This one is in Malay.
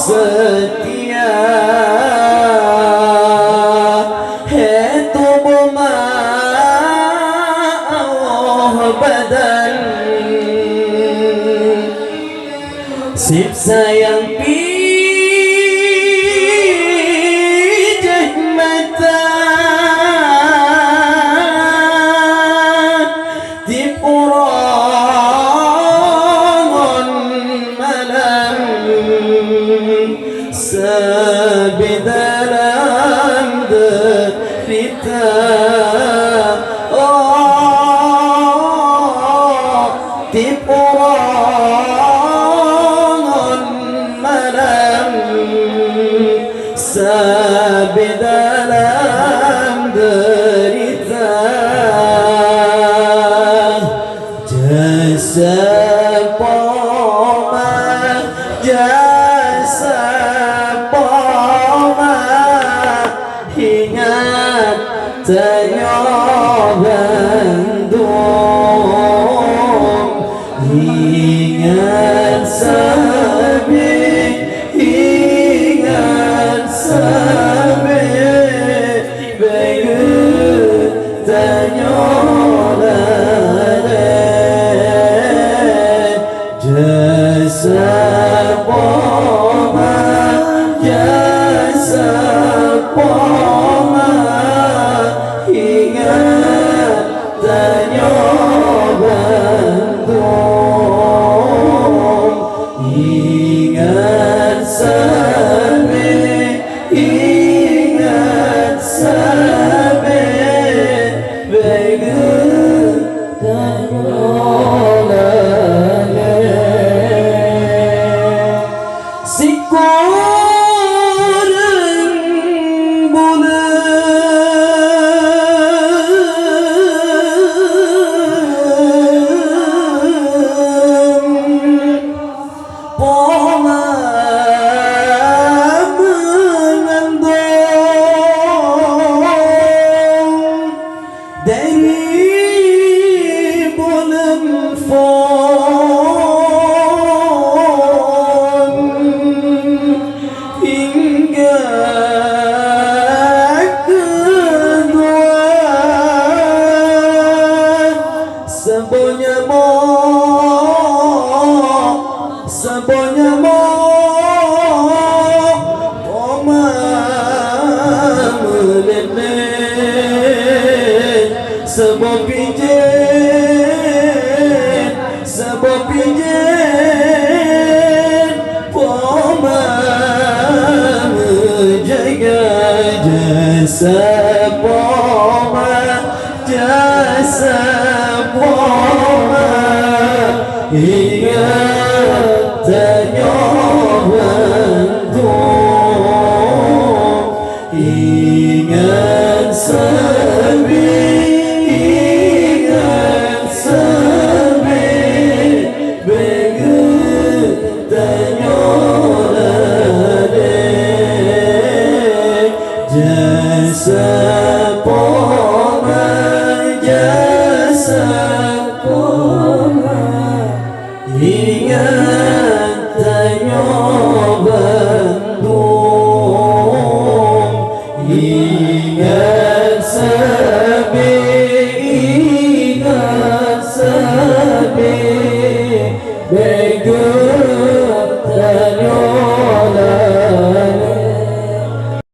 setia itu Allah badan sip sayang pijak mata di purangan malam sebidalam derita di purangan malam sebidalam derita jasa poma jasa poma ingat tenyobandung ingat sabi begut tenyobandung jasa poma jasa poma ingat tenyobandung ingat sabe begut tenyobandung sikurang bulan poma mengandung dari bulan fon hingga kedua sebonya mo oma melene sebo pijen oma menjaga jasa